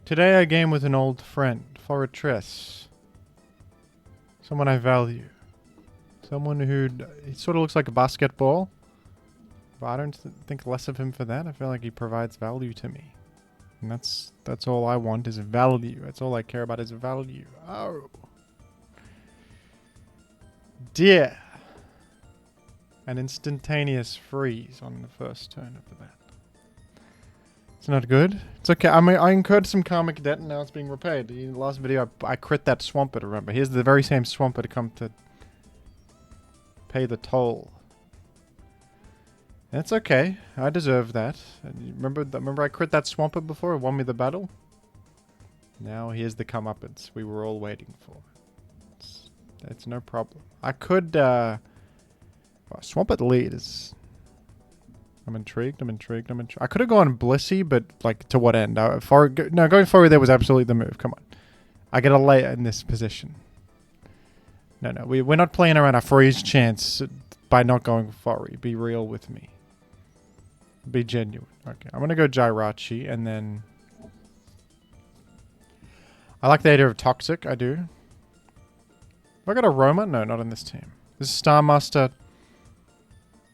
Today I game with an old friend, Fortress. Someone I value. Someone who he sort of looks like a basketball. But I don't think less of him for that. I feel like he provides value to me. And that's all I want is value. That's all I care about is value. Oh. Dear. An instantaneous freeze on the first turn of the bat. It's not good. It's okay. I mean, I incurred some karmic debt and now it's being repaid. In the last video, I crit that Swampert, remember. Here's the very same Swampert come to pay the toll. That's okay. I deserve that. Remember I crit that Swampert before? It won me the battle? Now here's the comeuppance we were all waiting for. It's no problem. I could, Swampert lead is... I'm intrigued. I could have gone Blissey, but, like, to what end? Going forward there was absolutely the move. Come on. I get a lay in this position. No, we're not playing around a freeze chance by not going Furry. Be real with me. Be genuine. Okay, I'm going to go Jirachi, and then... I like the idea of Toxic, I do. Have I got a Roma? No, not on this team. This is Star Master...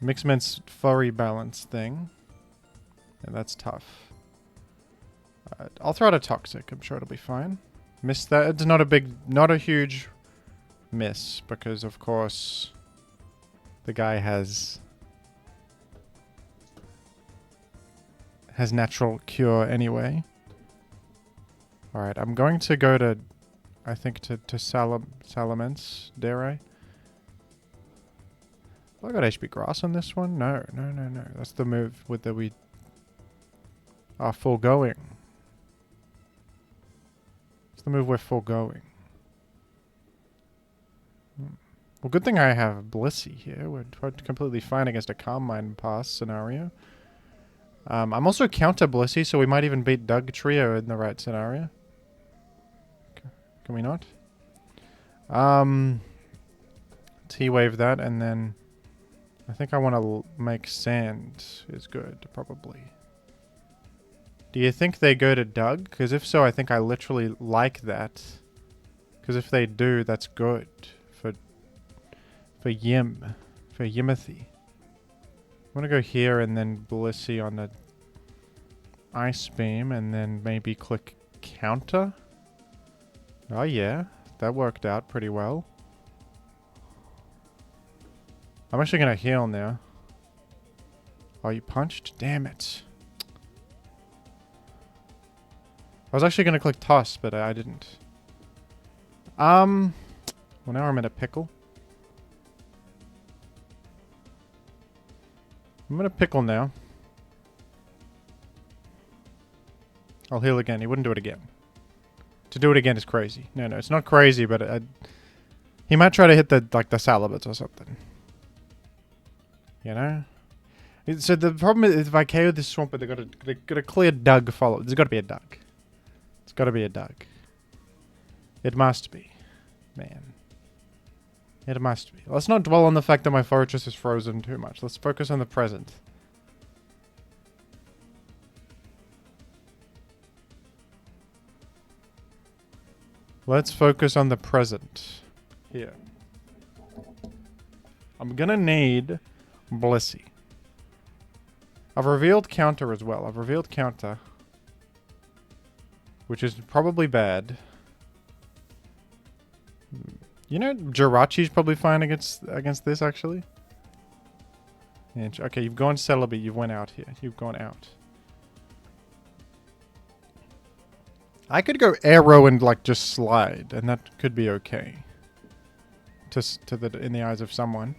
Mixment's furry balance thing. Yeah, that's tough. I'll throw out a Toxic. I'm sure it'll be fine. Missed that. It's not a huge miss because, of course, the guy has natural cure anyway. All right, I'm going to go to, I think to Salamence. Dare I? Have I got HP Grass on this one? No. That's the move with the we are foregoing. It's the move we're foregoing. Well, good thing I have Blissey here. We're completely fine against a Calm Mind Pass scenario. I'm also counter Blissey, so we might even beat Doug Trio in the right scenario. Can we not? T-Wave that, and then... I think I want to make Sand is good, probably. Do you think they go to Doug? Because if so, I think I literally like that. Because if they do, that's good. For Yim. For Yimothy. I'm going to go here and then Blissey on the Ice Beam. And then maybe click Counter. Oh yeah, that worked out pretty well. I'm actually going to heal now. Oh, you punched? Damn it. I was actually going to click Toss, but I didn't. Well, now I'm in a pickle. I'm in a pickle now. I'll heal again. He wouldn't do it again. To do it again is crazy. No, it's not crazy, but he might try to hit the Salamence or something. You know? So the problem is if I KO this Swampert, they got a clear Doug follow. There's got to be a Doug. It's got to be a Doug. It must be. Man. It must be. Let's not dwell on the fact that my Fortress is frozen too much. Let's focus on the present. Let's focus on the present. Here. I'm gonna need... Blissey. I've revealed Counter as well. I've revealed Counter. Which is probably bad. You know, Jirachi's probably fine against this, actually. Yeah, okay, you've gone Celebi. You've went out here. You've gone out. I could go Arrow and, like, just slide. And that could be okay. In the eyes of someone.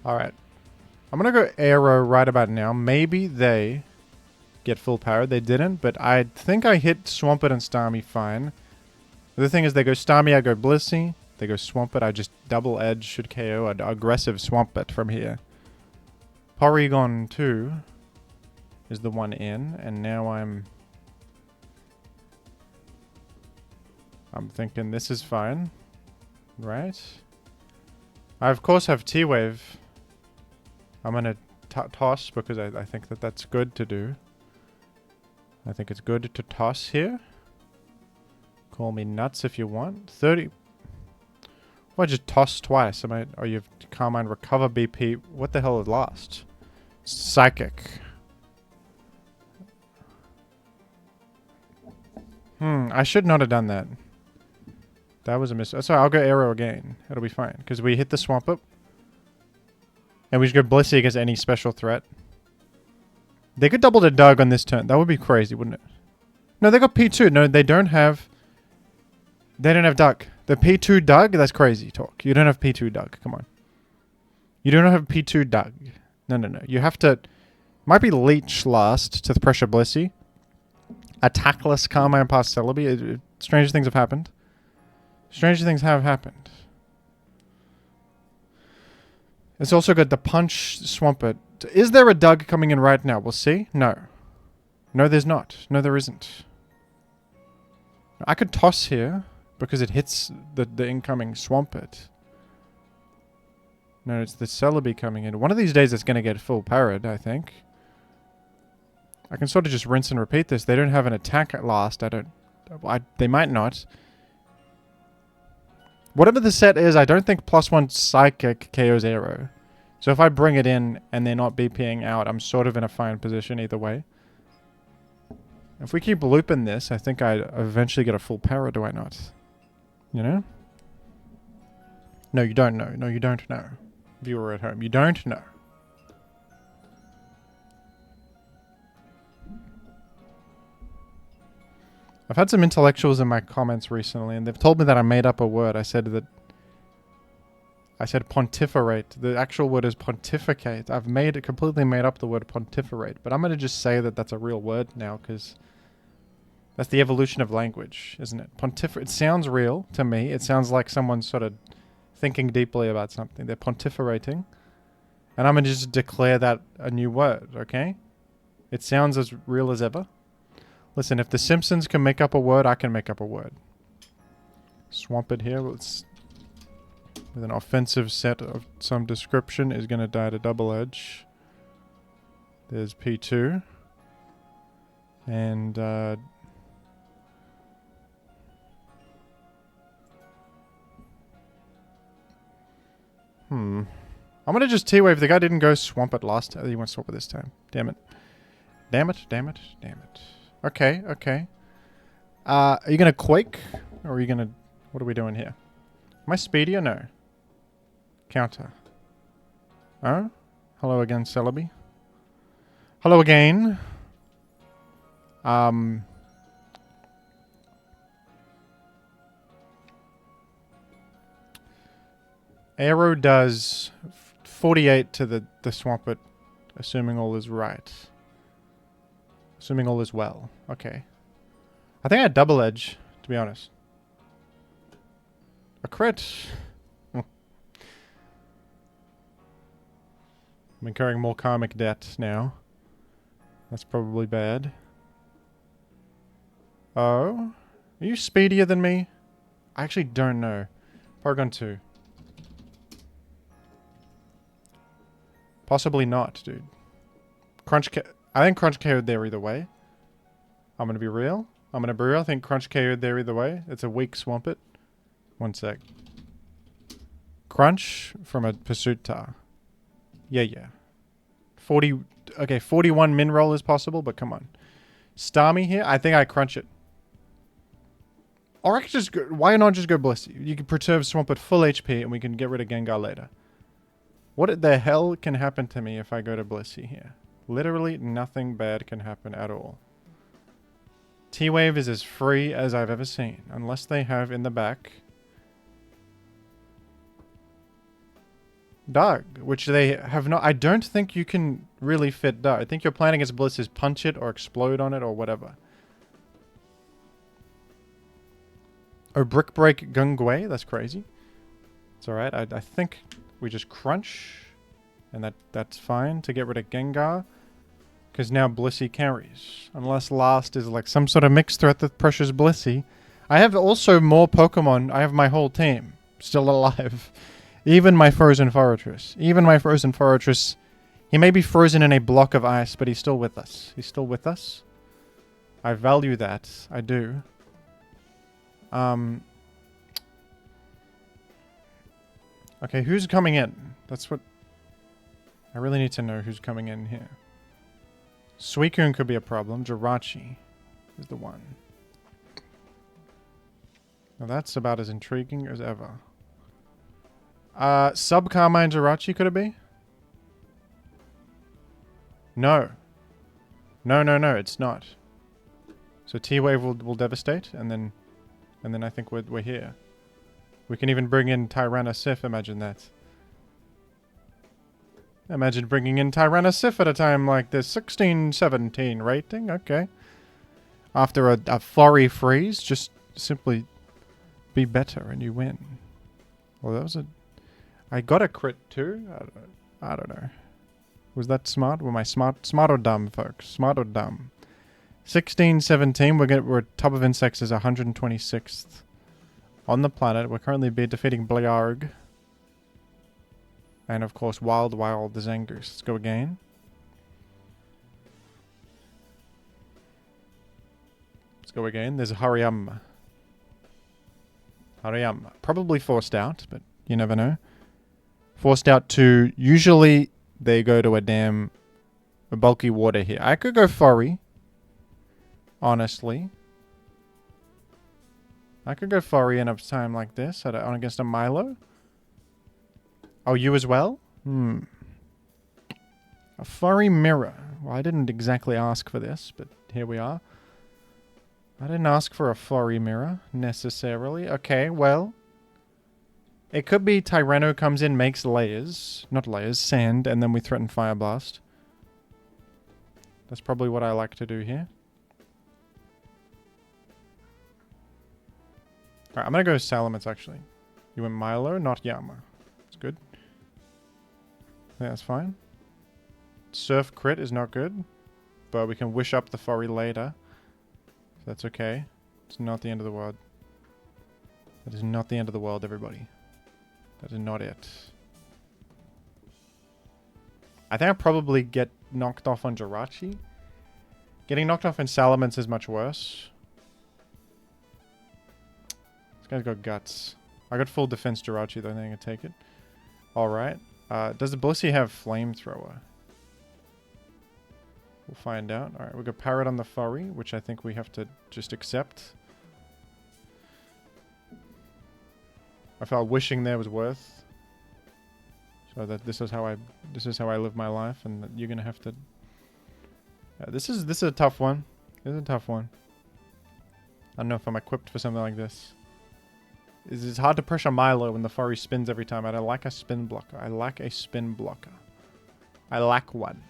Alright. I'm gonna go Arrow right about now. Maybe they get full power. They didn't, but I think I hit Swampert and Starmie fine. The other thing is they go Starmie, I go Blissey. They go Swampert, I just double edge, should KO an aggressive Swampert from here. Porygon 2 is the one in, and now I'm thinking this is fine. right? I, of course, have T-Wave. I'm going to toss because I think that that's good to do. I think it's good to toss here. Call me nuts if you want. 30. Well, I just tossed twice. Am I? Oh, you have Carmine recover BP. What the hell is lost? Psychic. I should not have done that. That was a miss. Sorry, I'll go Arrow again. It'll be fine. Because we hit the Swamp Up. And we should go Blissey against any special threat. They could double the Doug on this turn. That would be crazy, wouldn't it? No, they got P2. No, they don't have... They don't have Doug. The P2 Doug? That's crazy talk. You don't have P2 Doug. Come on. You don't have P2 Doug. No, no, no. You have to... Might be Leech last to the pressure Blissey. Attackless Carmine past Celebi. Stranger things have happened. Stranger things have happened. It's also got the Punch Swampert. Is there a Doug coming in right now? We'll see. No. No, there's not. No, there isn't. I could toss here because it hits the incoming Swampert. No, it's the Celebi coming in. One of these days it's going to get full parried, I think. I can sort of just rinse and repeat this. They don't have an attack at last. They might not. Whatever the set is, I don't think +1 Psychic KO's Arrow. So if I bring it in and they're not BPing out, I'm sort of in a fine position either way. If we keep looping this, I think I eventually get a full power, do I not? You know? No, you don't know. No, you don't know. Viewer at home, you don't know. I've had some intellectuals in my comments recently, and they've told me that I made up a word. I said pontiferate. The actual word is pontificate. I've completely made up the word pontiferate, but I'm going to just say that that's a real word now, because that's the evolution of language, isn't it? It sounds real to me. It sounds like someone's sort of thinking deeply about something. They're pontiferating, and I'm going to just declare that a new word, okay? It sounds as real as ever. Listen, if the Simpsons can make up a word, I can make up a word. Swamp it here. Let's, with an offensive set of some description, is going to die to double edge. There's P2. And, I'm going to just T-Wave. The guy didn't go Swamp it last time. He went Swamp it this time. Damn it. Damn it, damn it, damn it. Okay, okay. Are you going to Quake? Or are you going to... What are we doing here? Am I speedy or no? Counter. Oh? Hello again, Celebi. Hello again. Arrow does 48 to the Swampert, assuming all is right. Assuming all is well. Okay. I think I had double edge, to be honest. A crit. I'm incurring more karmic debt now. That's probably bad. Oh? Are you speedier than me? I actually don't know. Paragon 2. Possibly not, dude. I think Crunch KO'd there either way. I'm going to be real. I think Crunch KO'd there either way. It's a weak Swampert. One sec. Crunch from a Pursuit Tar. Yeah, yeah. 40... Okay, 41 min roll is possible, but come on. Starmie here? I think I crunch it. Or I could just go... Why not just go Blissey? You can perturb Swampert full HP and we can get rid of Gengar later. What the hell can happen to me if I go to Blissey here? Literally nothing bad can happen at all. T-Wave is as free as I've ever seen. Unless they have in the back... Doug, which they have not... I don't think you can really fit Doug. I think your plan against Bliss is punch it or explode on it or whatever. Or Brick Break Gungwei. That's crazy. It's alright. I think we just crunch. And that's fine to get rid of Gengar. Because now Blissey carries. Unless last is like some sort of mixed threat that pressures Blissey. I have also more Pokemon. I have my whole team. still alive. Even my frozen fortress. Even my frozen fortress. He may be frozen in a block of ice, but he's still with us. He's still with us. I value that. I do. Okay, who's coming in? That's what... I really need to know who's coming in here. Suicune could be a problem. Jirachi is the one. Now that's about as intriguing as ever. Sub-Carmine Jirachi could it be? No. No, it's not. So T-Wave will devastate, and then I think we're here. We can even bring in Tyrannosif, imagine that. Imagine bringing in Tyrannosif at a time like this. 16-17 rating, okay. After a flurry freeze, just simply be better and you win. Well, that was a... I got a crit too? I don't know. Was that smart? Were my smart or dumb, folks? Smart or dumb? 16-17, we're top of insects is 126th on the planet. We're currently defeating Bliarg. And of course, Wild the Zangoose. Let's go again. Let's go again. There's a Hariyama. Probably forced out, but you never know. Forced out to... Usually, they go to a bulky water here. I could go Furry. Honestly. I could go Furry in a time like this on against a Milo. Oh, you as well? A Furry Mirror. Well, I didn't exactly ask for this, but here we are. I didn't ask for a Furry Mirror, necessarily. Okay, well. It could be Tyranno comes in, makes layers. Not layers, sand, and then we threaten Fire Blast. That's probably what I like to do here. Alright, I'm gonna go Salamence, actually. You went Milo, not Yama. That's good. Yeah, that's fine. Surf crit is not good. But we can wish up the Furry later. That's okay. It's not the end of the world. That is not the end of the world, everybody. That is not it. I think I'll probably get knocked off on Jirachi. Getting knocked off in Salamence is much worse. This guy's got guts. I got full defense Jirachi though, I think I can take it. Alright. Does the Blissey have Flamethrower? We'll find out. Alright, we got Parrot on the Furry, which I think we have to just accept. I felt wishing there was worth. So that this is how I live my life, and that you're gonna have to... this is a tough one. This is a tough one. I don't know if I'm equipped for something like this. It's hard to pressure Milo when the Furry spins every time. I don't like a spin blocker. I lack a spin blocker. I lack one.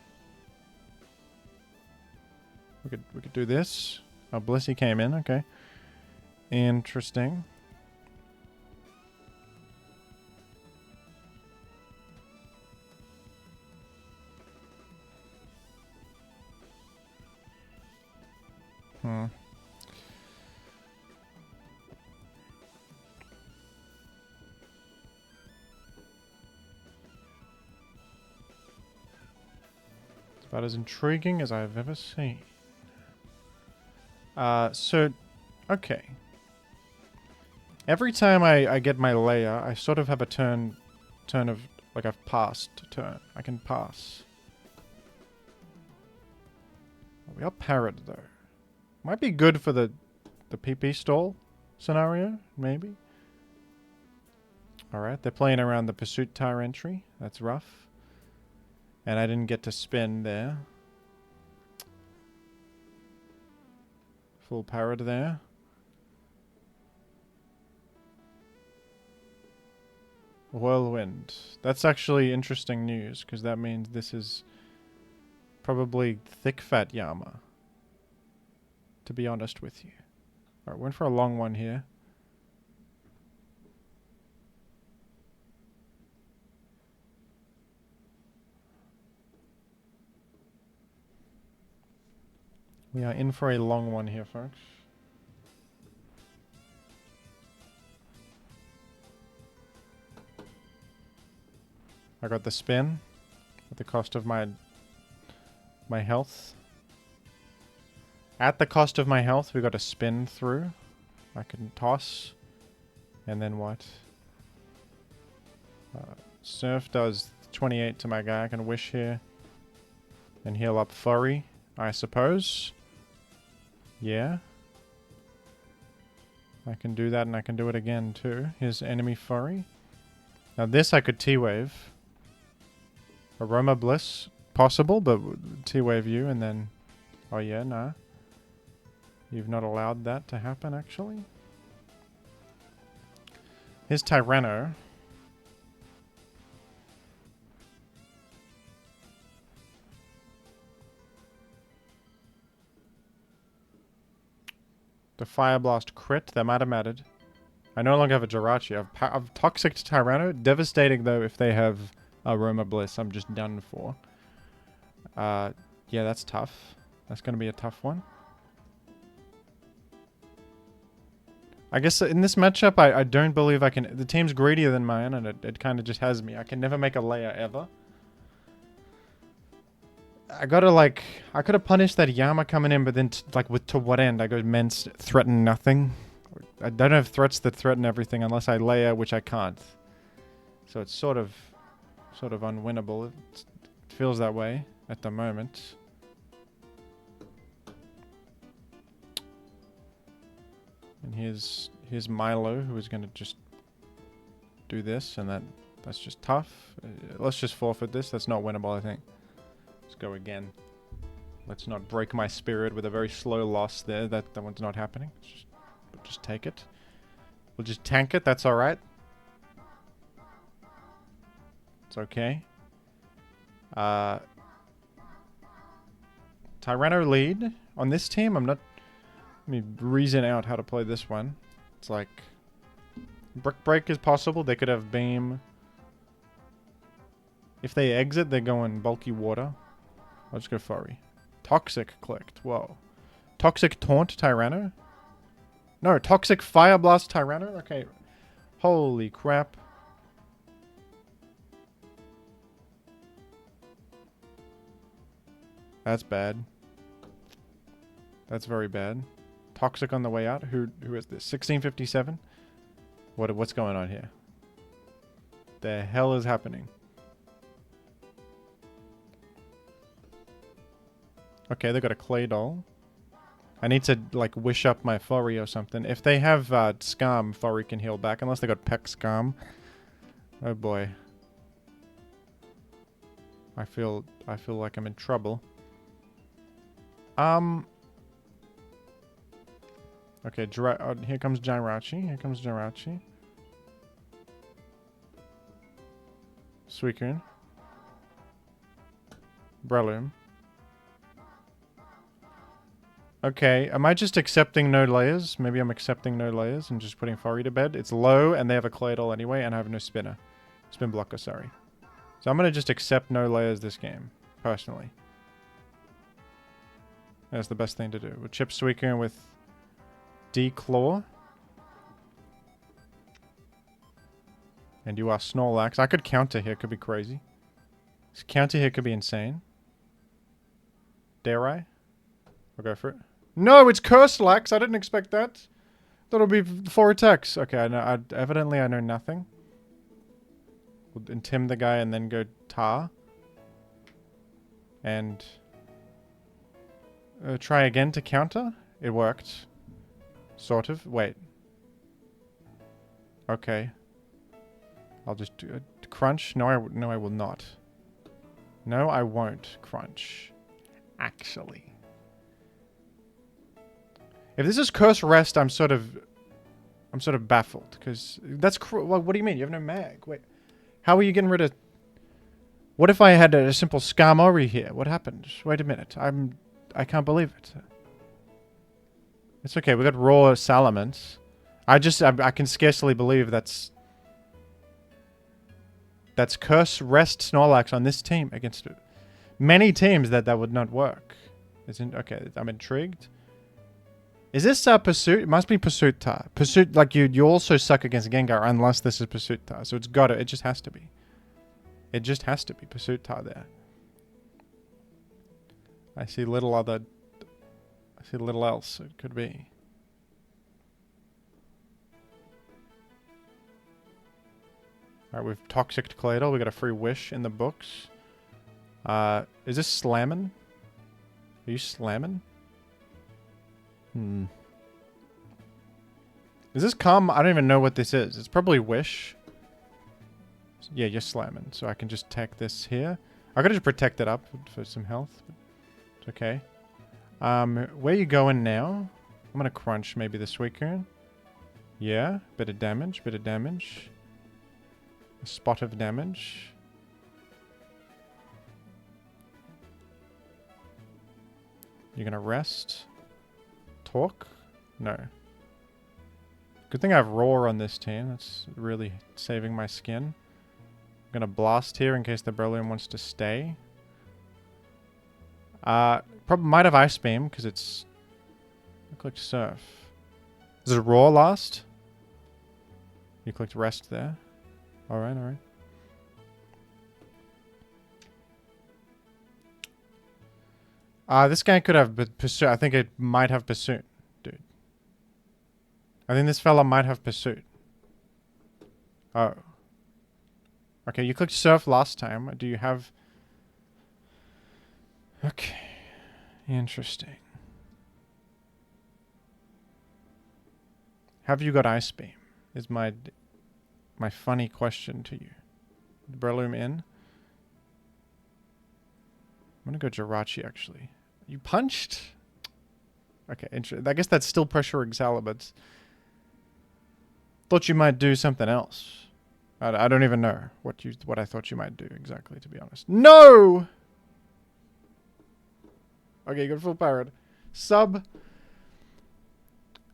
We could do this. Oh, Blissey came in. Okay. Interesting. It's about as intriguing as I've ever seen. So, okay. Every time I get my layer, I sort of have a turn of, like I've passed turn. I can pass. We got Parrot though. Might be good for the PP stall scenario, maybe. Alright, they're playing around the Pursuit Tire entry. That's rough. And I didn't get to spin there. Full Parrot there. Whirlwind. That's actually interesting news, because that means this is probably thick fat Yama. To be honest with you. Alright, went for a long one here. We are in for a long one here, folks. I got the spin at the cost of my health. At the cost of my health, we got a spin through. I can toss. And then what? Surf does 28 to my guy. I can wish here. And heal up Furry, I suppose. Yeah. I can do that, and I can do it again too. Here's enemy Furry. Now this I could T-Wave. Aroma Bliss, possible, but T-Wave you, and then... Oh yeah, nah. You've not allowed that to happen, actually. Here's Tyranitar. The Fire Blast crit, that might have mattered. I no longer have a Jirachi. I've Toxic to Tyranitar. Devastating, though, if they have Aroma Bliss. I'm just done for. Yeah, that's tough. That's going to be a tough one. I guess in this matchup, I don't believe I can... The team's greedier than mine, and it kind of just has me. I can never make a layer, ever. I gotta, like... I could have punished that Yama coming in, but then, to what end? I go Mence, threaten nothing. I don't have threats that threaten everything unless I layer, which I can't. So it's sort of unwinnable. It feels that way at the moment. And here's Milo, who is going to just do this, and that's just tough. Let's just forfeit this. That's not winnable, I think. Let's go again. Let's not break my spirit with a very slow loss there. That one's not happening. We'll just take it. We'll just tank it. That's all right. It's okay. Tyranno lead on this team. I'm not... Let me reason out how to play this one. It's like... Brick Break is possible. They could have Beam. If they exit, they're going Bulky Water. I'll just go Furry. Toxic clicked. Whoa. Toxic Taunt Tyranno? No, Toxic Fire Blast Tyranno? Okay. Holy crap. That's bad. That's very bad. Toxic on the way out. Who is this? 1657? What's going on here? The hell is happening? Okay, they got a Clay Doll. I need to, like, wish up my Furry or something. If they have Skarm, Furry can heal back. Unless they got Peck Skarm. Oh boy. I feel like I'm in trouble. Okay, here comes Jirachi. Here comes Jirachi. Suicune. Breloom. Okay, am I just accepting no layers? Maybe I'm accepting no layers and just putting Furry to bed. It's low, and they have a Claydol anyway, and I have no spinner. Spin blocker, sorry. So I'm going to just accept no layers this game, personally. That's the best thing to do. We'll chip Suicune with D-Claw. And you are Snorlax. I could counter here, could be crazy. This counter here could be insane. Dare I? I'll go for it. No, it's Curselax. I didn't expect that. Thought it would be 4 attacks. Okay, I know. Evidently, I know nothing. We'll intim the guy and then go Tar. And try again to counter. It worked. Sort of. Wait. Okay. I'll just do a crunch. No, I will not. No, I won't crunch. Actually. If this is Curse Rest, I'm sort of baffled, because that's well, what do you mean? You have no mag. Wait, how are you getting rid of? What if I had a simple Skarmory here? What happened? Wait a minute. I can't believe it. It's okay. We got raw Salamence. I can scarcely believe that's Curse Rest Snorlax on this team against many teams that would not work. Okay, I'm intrigued. Is this Pursuit? It must be Pursuit Tar. Pursuit, like you also suck against Gengar unless this is Pursuit Tar. So it just has to be. It just has to be Pursuit-ta there. I see little else it could be. Alright, we've Toxic Claydol. We got a free Wish in the books. Is this Slamming? Are you slamming? Is this Calm? I don't even know what this is. It's probably Wish. Yeah, you're slamming. So I can just tech this here. I gotta just protect it up for some health. It's okay. Where you going now? I'm gonna crunch maybe the Suicune. Yeah, bit of damage, bit of damage. A spot of damage. You're gonna rest? Talk? No. Good thing I have Roar on this team. That's really saving my skin. I'm gonna Blast here in case the Breloom wants to stay. Probably might have Ice Beam because it's... I clicked Surf. Is it Roar last? You clicked Rest there. Alright, alright. This guy could have Pursuit. I think it might have Pursuit, dude. I think this fella might have Pursuit. Oh. Okay, you clicked Surf last time. Do you have... Okay. Interesting. Have you got Ice Beam? Is my funny question to you. Breloom in. I'm gonna go Jirachi, actually. You punched? Okay, I guess that's still pressuring Salamence. Thought you might do something else. I don't even know what I thought you might do exactly, to be honest. No! Okay, you got full powered. Sub.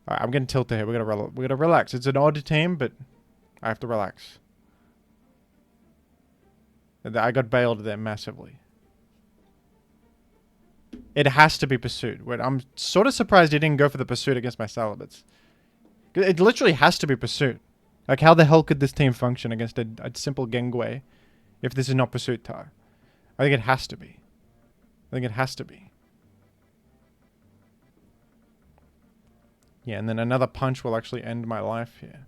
Alright, I'm getting tilted here. We gotta relax. It's an odd team, but I have to relax. I got bailed there massively. It has to be Pursuit. Wait, I'm sort of surprised he didn't go for the Pursuit against my Salamence. It literally has to be Pursuit. Like, how the hell could this team function against a simple Gengue if this is not Pursuit-ta? I think it has to be. I think it has to be. Yeah, and then another punch will actually end my life here.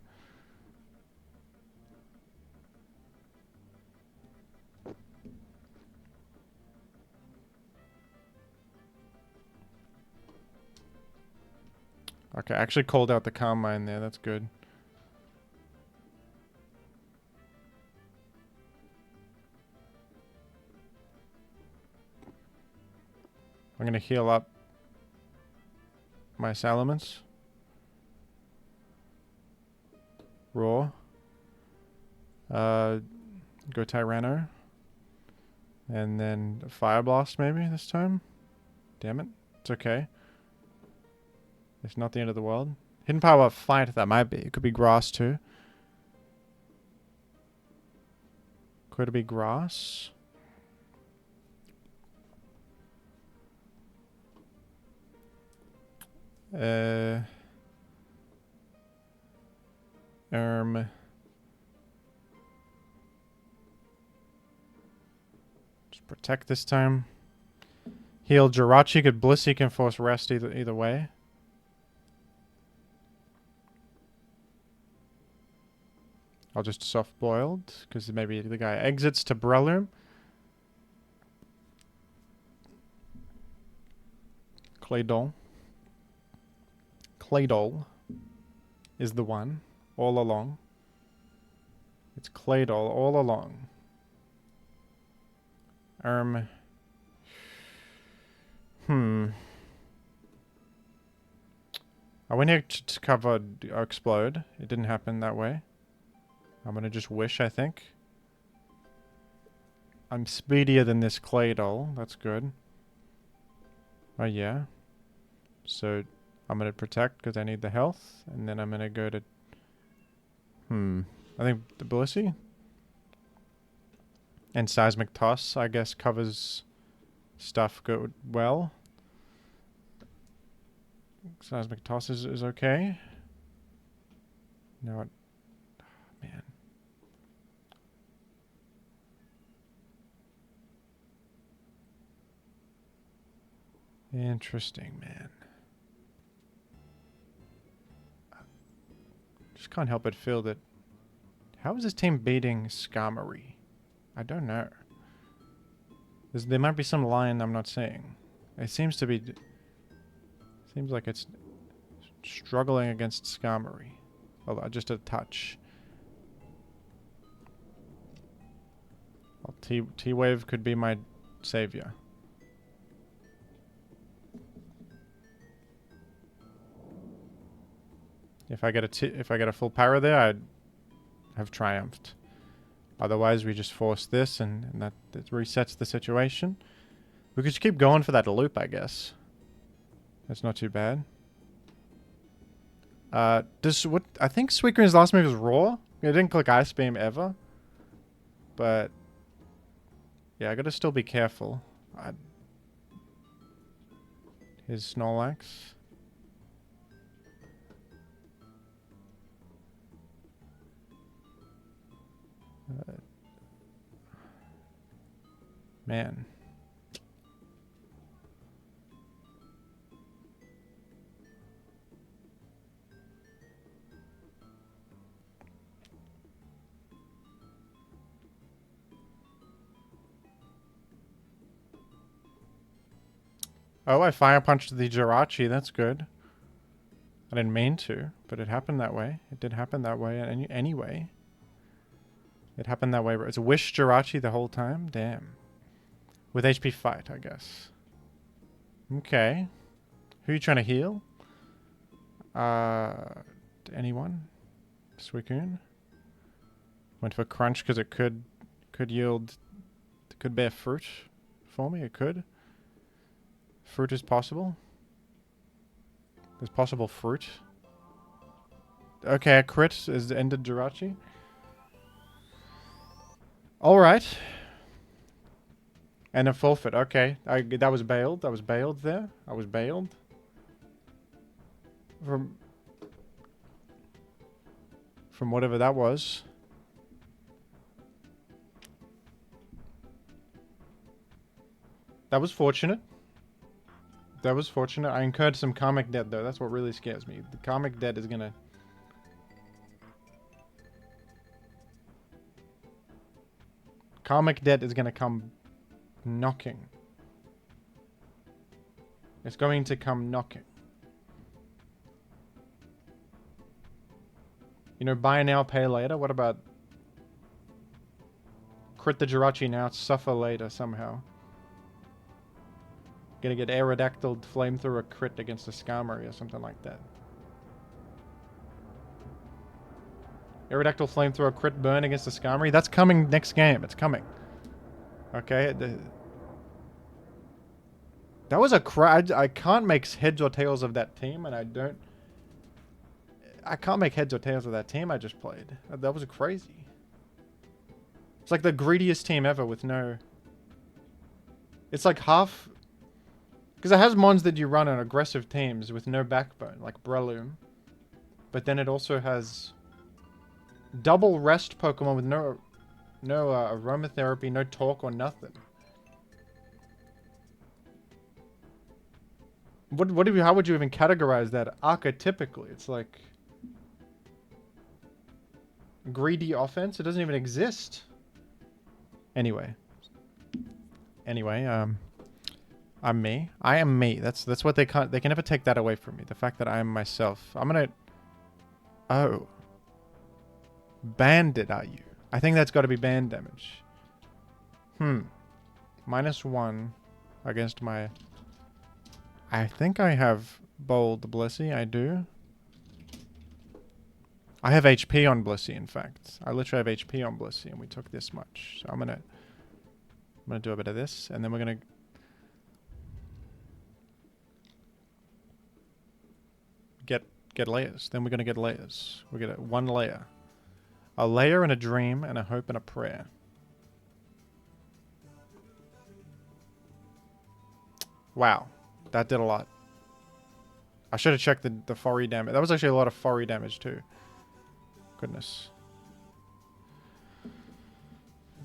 Okay, I actually called out the Calm Mind there. That's good. I'm going to heal up my Salamence. Roar. Go Tyranitar. And then Fire Blast maybe this time. Damn it. It's okay. It's not the end of the world. Hidden Power Fight, that might be. It could be Grass too. Could it be Grass? Just protect this time. Heal Jirachi. Could Blissey can force rest either way. I'll just soft boiled because maybe the guy exits to Breloom. Claydol. Claydol is the one all along. It's Claydol all along. I went here to cover Explode. It didn't happen that way. I'm gonna just Wish, I think. I'm speedier than this Claydol. That's good. Oh, yeah. So, I'm gonna Protect because I need the health. And then I'm gonna go to... I think the Blissey. And Seismic Toss, I guess, covers stuff good well. Seismic Toss is okay. No, man. Interesting, man. Just can't help but feel that... How is this team beating Skarmory? I don't know. There might be some line I'm not seeing. It seems to be... Seems like it's struggling against Skarmory. Although just a touch. Well, T-Wave could be my savior. If I get a full power there, I'd have triumphed. Otherwise, we just force this, and that resets the situation. We could just keep going for that loop, I guess. That's not too bad. I think Suicune's last move is Roar. I didn't click Ice Beam ever. But yeah, I gotta still be careful. Here's Snorlax. Man. Oh, I fire punched the Jirachi. That's good. I didn't mean to, but it happened that way. It did happen that way anyway. It happened that way. It's a Wish Jirachi the whole time? Damn. With HP fight, I guess. Okay. Who are you trying to heal? Anyone? Suicune? Went for Crunch because it could yield... It could bear fruit for me. It could. Fruit is possible. There's possible fruit. Okay, a crit is ended Jirachi. Alright. And a forfeit. Okay. That was bailed. I was bailed there. I was bailed. From whatever that was. That was fortunate. That was fortunate. I incurred some karmic debt, though. That's what really scares me. The karmic debt is gonna... Karmic debt is gonna come knocking. It's going to come knocking. You know, buy now, pay later? What about... Crit the Jirachi now, suffer later somehow. Gonna get Aerodactyl Flamethrower crit against a Skarmory or something like that. Aerodactyl Flamethrower crit burn against a Skarmory? That's coming next game. It's coming. Okay. That was a I can't make heads or tails of that team, and I can't make heads or tails of that team I just played. That was crazy. It's like the greediest team ever with no... It's like half... Because it has mons that you run on aggressive teams with no backbone, like Breloom. But then it also has double rest Pokemon with no aromatherapy, no talk or nothing. How would you even categorize that archetypically? It's like greedy offense. It doesn't even exist. Anyway, I'm me. I am me. That's what they can never take that away from me. The fact that I am myself. I'm gonna... Oh. Bandit, are you? I think that's got to be band damage. -1 against my... I think I have Bold Blissey. I do. I have HP on Blissey, in fact. I literally have HP on Blissey, and we took this much. So I'm gonna do a bit of this, and then we're gonna... Get layers. Then we're gonna get layers. We get one layer. A layer and a dream and a hope and a prayer. Wow. That did a lot. I should have checked the Furry damage. That was actually a lot of Furry damage too. Goodness.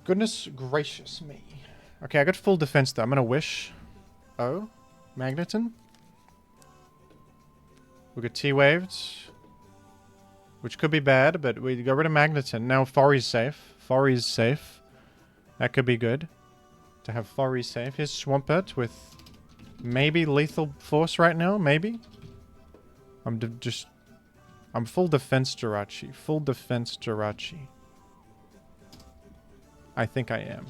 Goodness gracious me. Okay, I got full defense though. I'm gonna wish. Oh. Magneton. We got T-Waved. Which could be bad, but we got rid of Magneton. Now Fori's safe. Fori's safe. That could be good. To have Fori safe. Here's Swampert with maybe Lethal Force right now. Maybe. I'm full defense Jirachi. Full defense Jirachi. I think I am.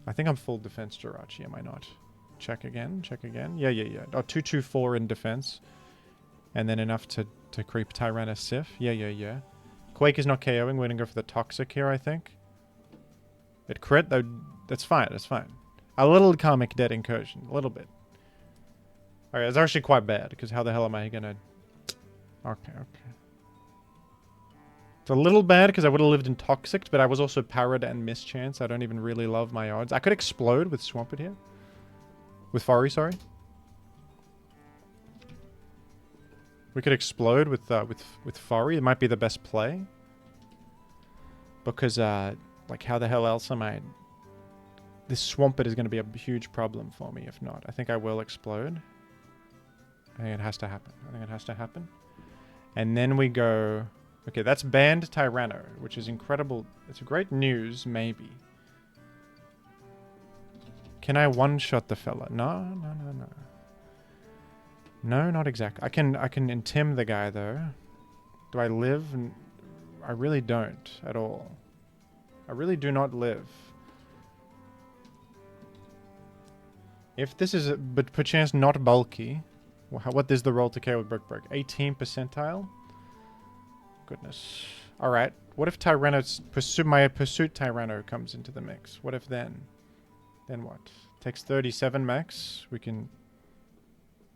I think I'm full defense Jirachi, am I not? Check again. Check again. Yeah. Oh, 224 in defense. And then enough to creep Tyranitar Sif. Yeah. Quake is not KOing. We're going to go for the Toxic here, I think. It crit, though. That's fine. That's fine. A little Karmic Dead Incursion. A little bit. Alright, it's actually quite bad. Because how the hell am I going to... Okay. It's a little bad because I would have lived in Toxic, but I was also Parried and Mischance. I don't even really love my odds. I could Explode with Swampert here. With Fori, sorry. We could Explode with Fori. It might be the best play. Because, like, how the hell else am I... This Swampert is going to be a huge problem for me if not. I think I will Explode. I think it has to happen. And then we go... Okay, that's banned Tyranno, which is incredible. It's great news, maybe. Can I one-shot the fella? No. No, not exactly. I can intim the guy, though. Do I live? I really don't at all. I really do not live. If this is, but perchance not bulky, what is the roll to KO with Brick? 18 percentile? Goodness. Alright. What if my Pursuit Tyranno comes into the mix? What if then? Then what? Takes 37 max. We can...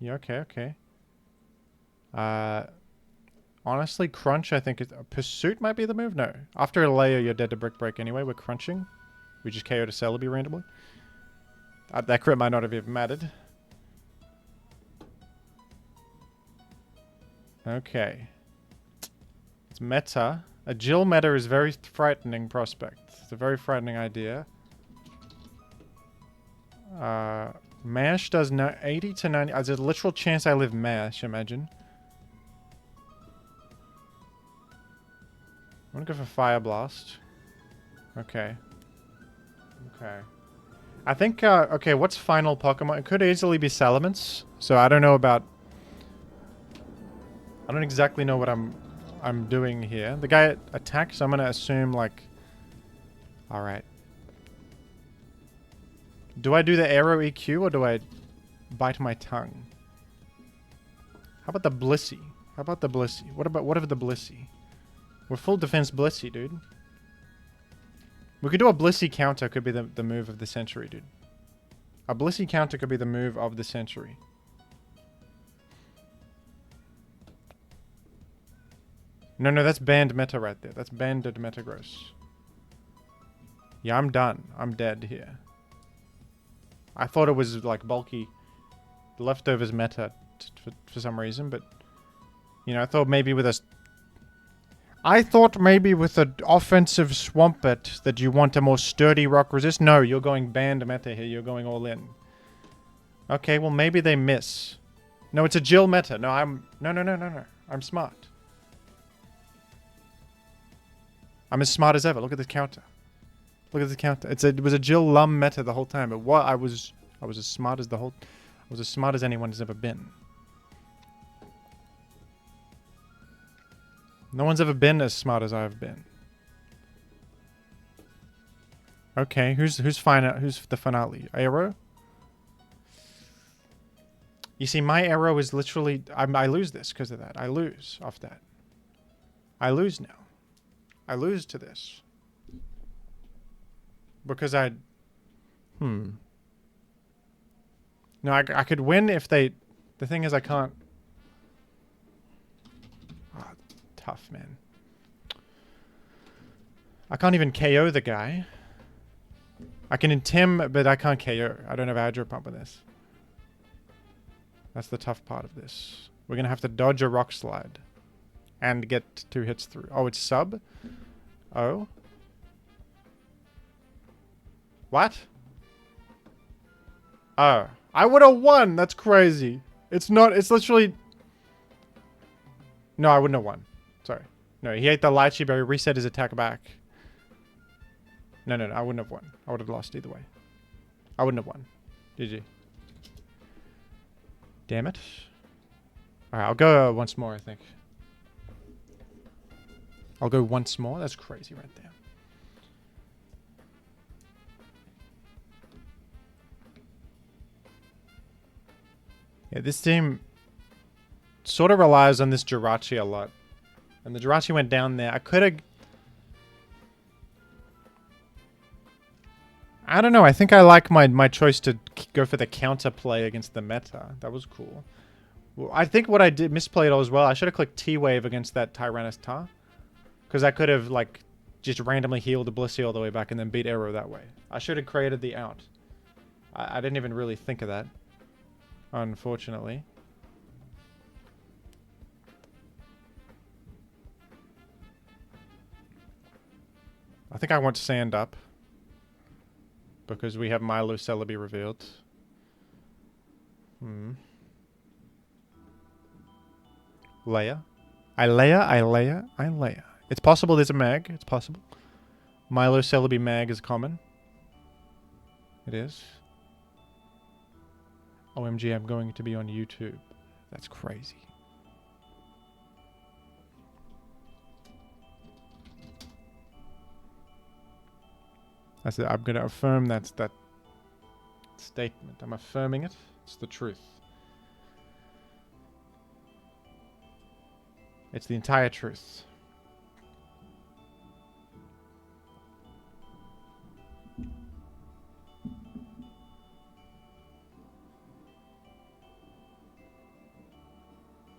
Yeah, okay. Honestly, Crunch, I think... Pursuit might be the move? No. After a layer, you're dead to Brick anyway. We're crunching. We just KO'd a Celebi randomly. That crit might not have even mattered. Okay. It's meta. A Jill meta is a very frightening prospect. It's a very frightening idea. Mash does 80 to 90. There's a literal chance I live Mash, imagine. I'm gonna go for Fire Blast. Okay. I think, okay, what's final Pokemon? It could easily be Salamence. So I don't know about... I don't exactly know what I'm doing here. The guy attacks, so I'm gonna assume, like... Alright. Do I do the Aero EQ, or do I bite my tongue? How about the Blissey? What if the Blissey? We're full defense Blissey, dude. We could do a Blissey counter, could be the move of the century, dude. A Blissey counter could be the move of the century. No, that's banned meta right there. That's banned Metagross. Yeah, I'm done. I'm dead here. I thought it was like bulky leftovers meta for some reason, but you know, I thought maybe with an offensive Swampert that you want a more sturdy rock resist. No, you're going banned meta here. You're going all in. Okay, well maybe they miss. No, it's a Jill meta. No, no. I'm smart. I'm as smart as ever. Look at this counter. It was a Jill Lum meta the whole time. But what I was as smart as anyone has ever been. No one's ever been as smart as I've been. Okay, who's the finale? Aero? You see, my Aero is literally... I lose this because of that. I lose off that. I lose now. I lose to this. Because I... No, I could win if they... The thing is, I can't... Oh, tough, man. I can't even KO the guy. I can intim, but I can't KO. I don't have Hydro Pump with this. That's the tough part of this. We're going to have to dodge a Rock Slide. And get 2 hits through. Oh, it's sub? Oh. What? Oh. I would have won. That's crazy. It's not. It's literally. No, I wouldn't have won. Sorry. No, he ate the lychee berry, reset his attack back. No, I wouldn't have won. I would have lost either way. I wouldn't have won. GG. Damn it. Alright, I'll go once more, I think. I'll go once more. That's crazy right there. Yeah, this team sort of relies on this Jirachi a lot. And the Jirachi went down there. I could have... I don't know. I think I like my choice to go for the counter play against the meta. That was cool. Well, I think what I did misplayed as well. I should have clicked T-Wave against that Tyranitar. Because I could have, like, just randomly healed the Blissey all the way back and then beat Arrow that way. I should have created the out. I didn't even really think of that. Unfortunately. I think I want Sand up. Because we have Milo Celebi revealed. Leia. Leia. It's possible there's a mag. It's possible. Milo Celebi mag is common. It is. OMG, I'm going to be on YouTube. That's crazy. I said I'm going to affirm that statement. I'm affirming it. It's the truth. It's the entire truth.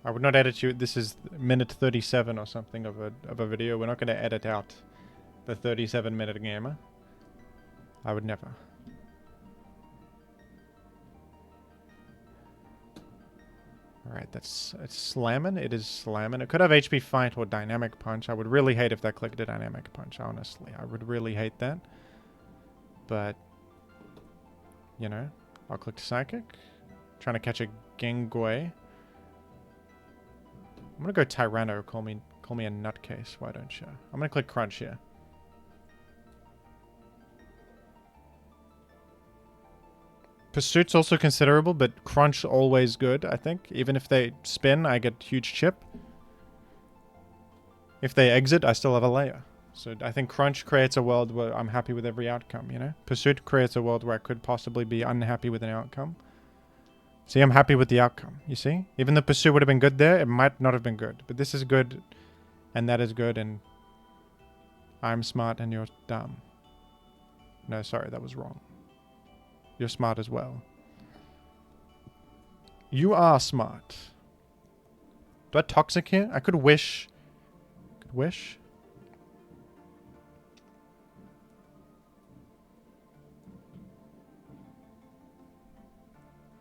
I would not edit you. This is minute 37 or something of a video. We're not going to edit out the 37-minute gamer. I would never. Alright, it's slamming. It is slamming. It could have HP Fight or Dynamic Punch. I would really hate if that clicked a Dynamic Punch, honestly. I would really hate that. But, you know, I'll click Psychic. Trying to catch a Gengue. I'm gonna go Tyranno. Call me a nutcase. Why don't you? I'm gonna click Crunch here. Pursuit's also considerable, but Crunch always good, I think. Even if they spin, I get huge chip. If they exit, I still have a layer. So I think Crunch creates a world where I'm happy with every outcome, you know? Pursuit creates a world where I could possibly be unhappy with an outcome. See, I'm happy with the outcome, you see? Even though Pursuit would have been good there, it might not have been good. But this is good, and that is good, and I'm smart and you're dumb. No, sorry, that was wrong. You're smart as well. You are smart. Do I Toxic here? I could wish. Could wish.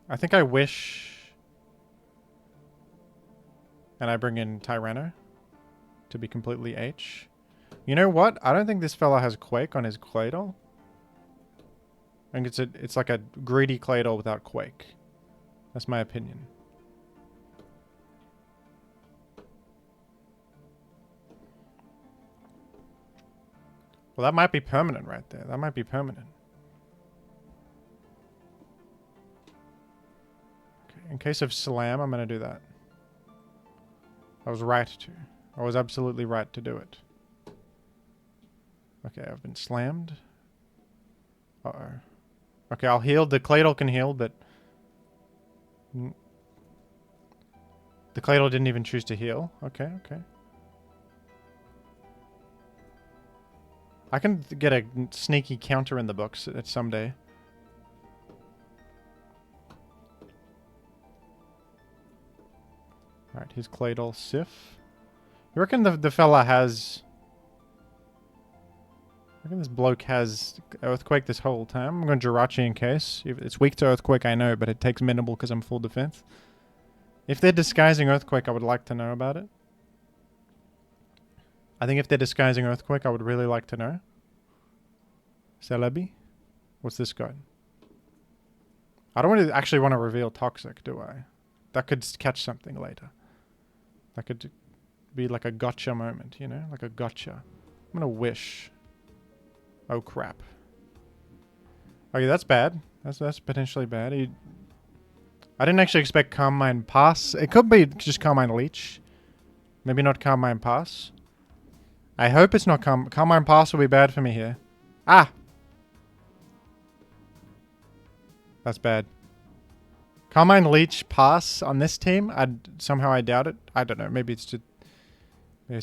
I think I wish. And I bring in Tyranno to be completely H. You know what? I don't think this fella has Quake on his Claydol. I think it's like a greedy Claydol without Quake. That's my opinion. Well, that might be permanent right there. That might be permanent. Okay, in case of Slam, I'm going to do that. I was right to. I was absolutely right to do it. Okay, I've been slammed. Uh-oh. Okay, I'll heal. The Claydol can heal, but... The Claydol didn't even choose to heal. Okay, okay. I can get a sneaky counter in the books someday. Alright, his Claydol Sif. You reckon the fella has... I reckon this bloke has Earthquake this whole time. I'm going Jirachi in case. It's weak to Earthquake, I know, but it takes minimal because I'm full defense. If they're disguising Earthquake, I would like to know about it. I think if they're disguising Earthquake, I would really like to know. Celebi? What's this got? I don't really actually want to reveal Toxic, do I? That could catch something later. That could be like a gotcha moment, you know? Like a gotcha. I'm gonna wish. Oh crap. Okay, that's bad. That's potentially bad. I didn't actually expect Carmine Pass. It could be just Carmine Leech. Maybe not Carmine Pass. I hope it's not Carmine Pass will be bad for me here. Ah! That's bad. Carmine Leech Pass on this team? Somehow I doubt it. I don't know. Maybe it's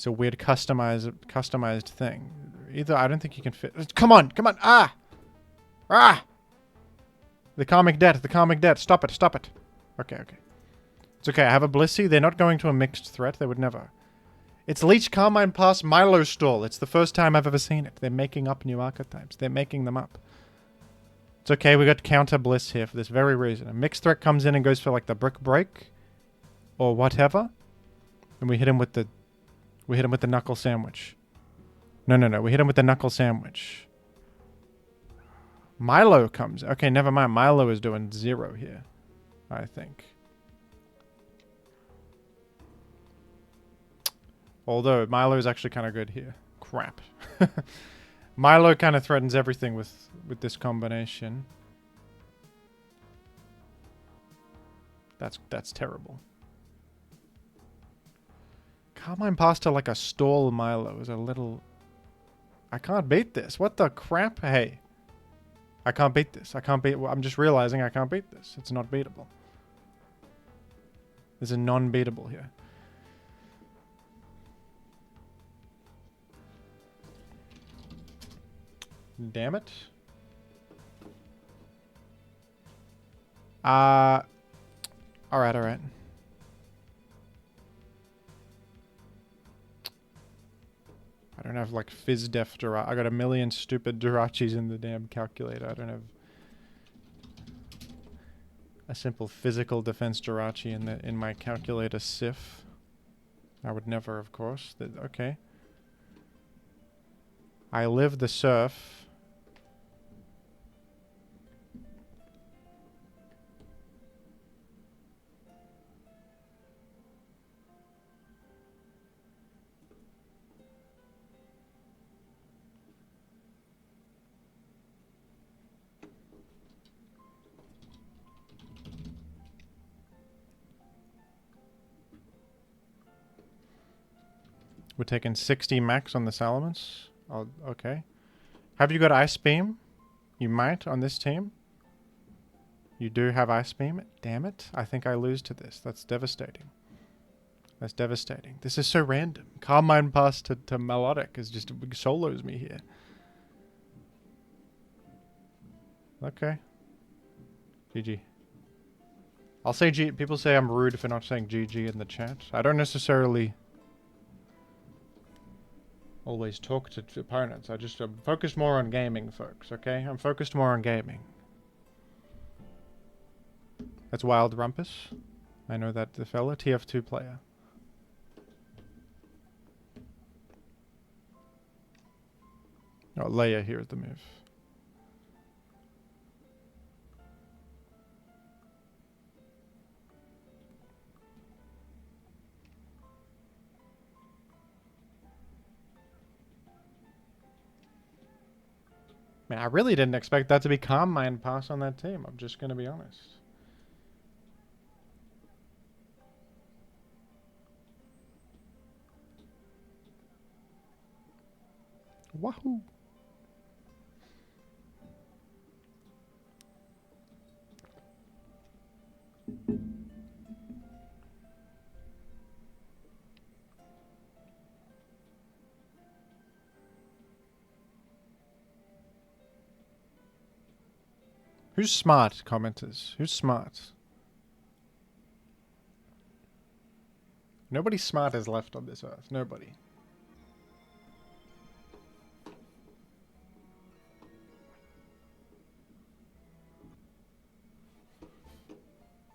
a weird customized thing. Either I don't think you can fit. Come on! Come on! Ah! Ah! The Karmic Debt. The Karmic Debt. Stop it. Stop it. Okay, okay. It's okay. I have a Blissey. They're not going to a mixed threat. They would never. It's Leech, Carmine Pass, Milo Stall. It's the first time I've ever seen it. They're making up new archetypes. They're making them up. It's okay. We got counter Bliss here for this very reason. A mixed threat comes in and goes for like the Brick Break or whatever, and we hit him with the Knuckle Sandwich. No, no, no. We hit him with the Knuckle Sandwich. Milo comes. Okay, never mind. Milo is doing 0 here, I think. Although Milo is actually kind of good here. Crap. Milo kind of threatens everything with this combination. That's terrible. Carmine Pass to like a stall Milo is a little... I can't beat this. What the crap? Hey. I can't beat this. I can't beat... I'm just realizing I can't beat this. It's not beatable. There's a non-beatable here. Damn it. Alright, alright. I don't have like Fizz Def Jirachi. I got a million stupid Jirachis in the damn calculator. I don't have a simple physical defense Jirachi in my calculator SIF. I would never, of course. Okay. I live the surf. We're taking 60 max on the Salamence. Oh, okay. Have you got Ice Beam? You might on this team. You do have Ice Beam. Damn it. I think I lose to this. That's devastating. That's devastating. This is so random. Carmine Pass to Melodic is just solos me here. Okay. GG. I'll say G. People say I'm rude for not saying GG in the chat. I don't necessarily always talk to opponents. I just focus more on gaming, folks, okay? I'm focused more on gaming. That's Wild Rumpus. I know that the fella. TF2 player. Oh, Leia here at the move. Man, I really didn't expect that to be Carmine Pass on that team. I'm just going to be honest. Wahoo! Who's smart, commenters? Who's smart? Nobody smart is left on this earth. Nobody.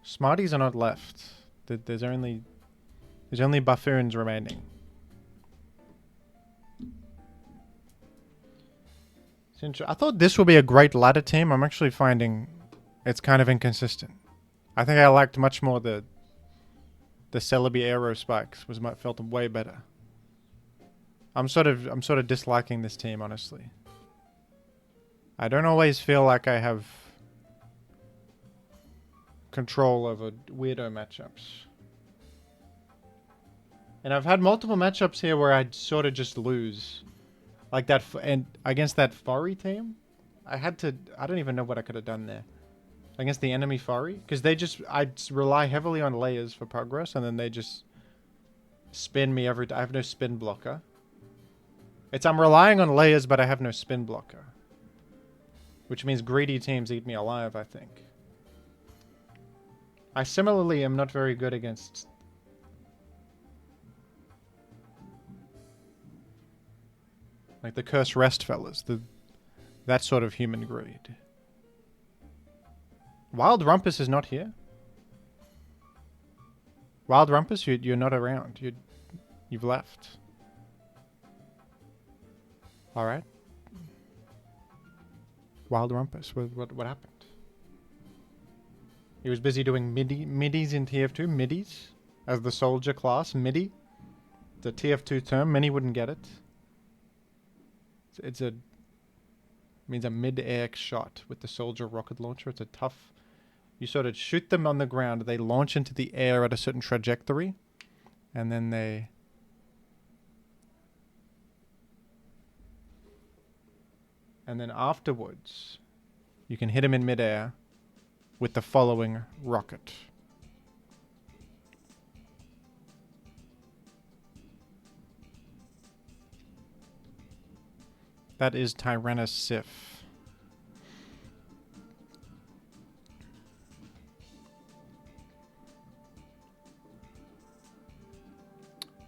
Smarties are not left. There's only buffoons remaining. I thought this would be a great ladder team. I'm actually finding it's kind of inconsistent. I think I liked much more the Celebi Aero Spikes felt way better. I'm sort of disliking this team, honestly. I don't always feel like I have control over weirdo matchups. And I've had multiple matchups here where I'd sort of just lose. Like that, and against that Furry team, I don't even know what I could have done there. Against the enemy Furry, because I'd rely heavily on layers for progress, and then they just spin me every time. I have no spin blocker. I'm relying on layers, but I have no spin blocker. Which means greedy teams eat me alive, I think. I similarly am not very good against... like the Curse Rest fellas. That sort of human greed. Wild Rumpus is not here? Wild Rumpus, you're not around. You've left. Alright. Wild Rumpus, what happened? He was busy doing middies in TF2. Middies? As the soldier class. Midi? The TF2 term. Many wouldn't get it. It means a mid-air shot with the soldier rocket launcher. It's a tough... You sort of shoot them on the ground. They launch into the air at a certain trajectory. And then they... And then afterwards, you can hit them in mid-air with the following rocket. That is Tyrannosif.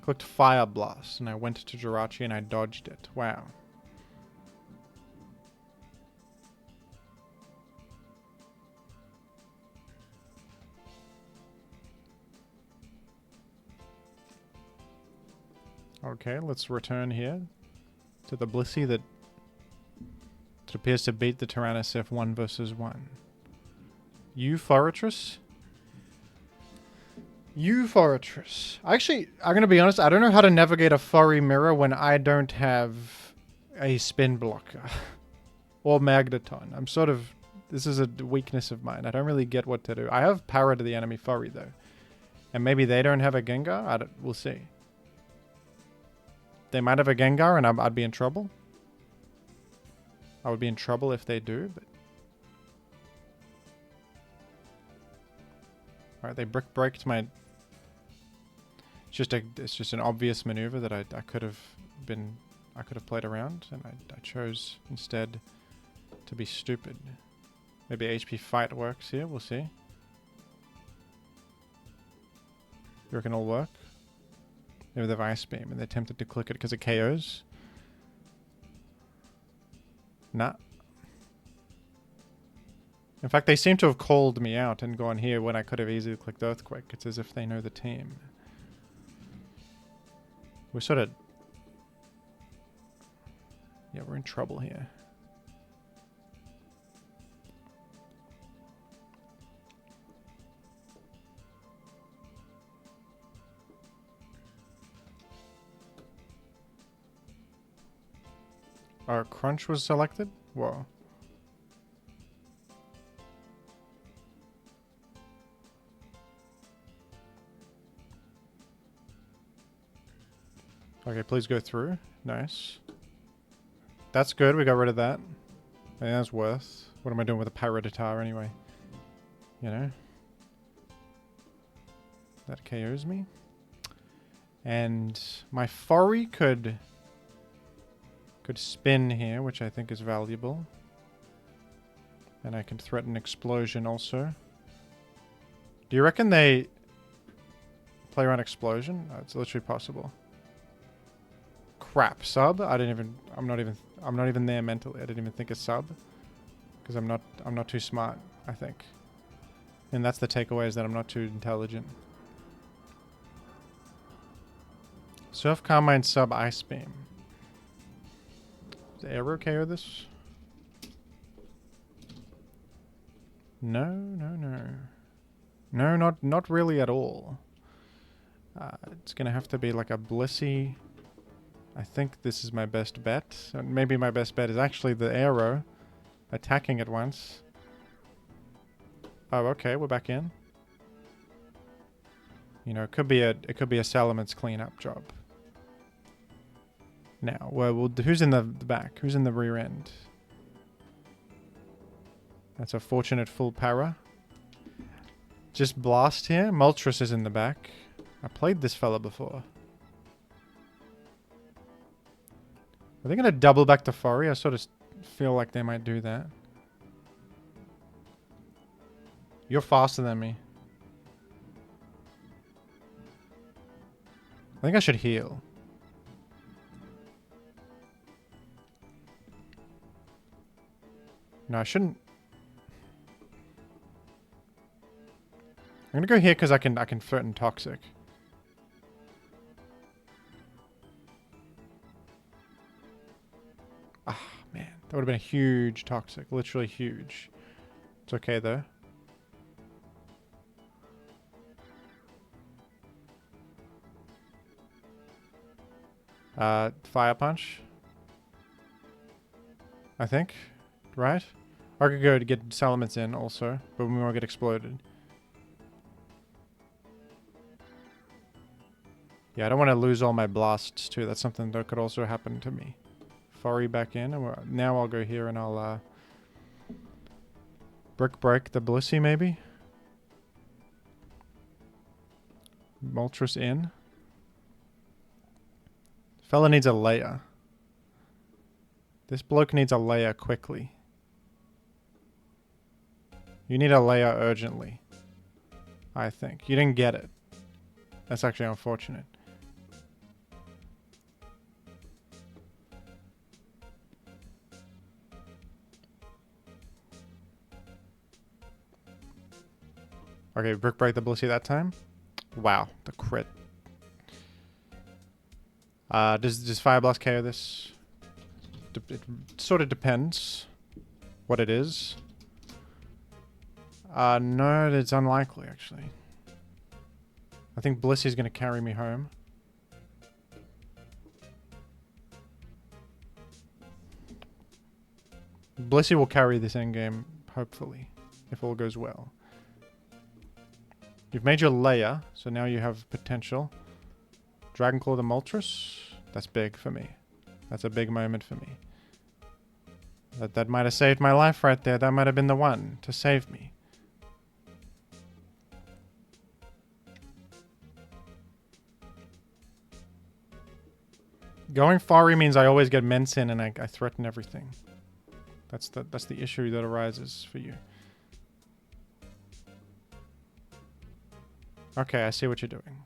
Clicked Fire Blast, and I went to Jirachi and I dodged it. Wow. Okay, let's return here to the Blissey that appears to beat the Tyrannosif 1 versus 1. Euphoritrus? Euphoritrus. Actually, I'm going to be honest, I don't know how to navigate a furry mirror when I don't have a spin blocker. Or Magneton. I'm sort of... This is a weakness of mine. I don't really get what to do. I have power to the enemy furry, though. And maybe they don't have a Gengar? We'll see. They might have a Gengar and I'd be in trouble. I would be in trouble if they do, but... Alright, they brick breaked my... It's just an obvious maneuver that I could have played around, and I chose instead to be stupid. Maybe HP Fight works here, we'll see. You reckon it'll work? Maybe they have Ice Beam and they're tempted to click it because it KOs. Nah. In fact, they seem to have called me out and gone here when I could have easily clicked Earthquake. It's as if they know the team. We're sort of... Yeah, we're in trouble here. Our Crunch was selected? Whoa. Okay, please go through. Nice. That's good, we got rid of that. I think that's worth. What am I doing with a Paraditar anyway? You know? That KOs me. And my Furry could spin here, which I think is valuable. And I can threaten Explosion also. Do you reckon they play around Explosion? Oh, it's literally possible. Crap, sub? I'm not even there mentally. I didn't even think a sub. Because I'm not too smart, I think. And that's the takeaway, is that I'm not too intelligent. Surf Carmine sub Ice Beam. Does Aero KO this? No, no, no. No, not really at all. It's gonna have to be like a Blissey. I think this is my best bet. Maybe my best bet is actually the arrow. Attacking it once. Oh, okay, we're back in. You know, it could be a Salamence cleanup job. Now, well, who's in the back? Who's in the rear end? That's a fortunate full para. Just blast here. Moltres is in the back. I played this fella before. Are they going to double back to Furry? I sort of feel like they might do that. You're faster than me. I think I should heal. No, I shouldn't. I'm gonna go here because I can threaten Toxic. Ah, man. That would have been a huge Toxic. Literally huge. It's okay, though. Fire Punch. I think. Right? Or I could go to get Salamence in also, but we won't get exploded. Yeah, I don't want to lose all my blasts too. That's something that could also happen to me. Furry back in, and now I'll go here and I'll Brick Break the Blissey maybe. Moltres in. Fella needs a layer. This bloke needs a layer quickly. You need a layer urgently. I think. You didn't get it. That's actually unfortunate. Okay, Brick Break the Blissey that time. Wow, the crit. Does Fire Blast KO this? It sort of depends what it is. No, it's unlikely, actually. I think Blissey's going to carry me home. Blissey will carry this endgame, hopefully, if all goes well. You've made your layer, so now you have potential. Dragon Claw the Moltres. That's big for me. That's a big moment for me. That might have saved my life right there. That might have been the one to save me. Going Furry means I always get Mence in and I threaten everything. That's the issue that arises for you. Okay, I see what you're doing.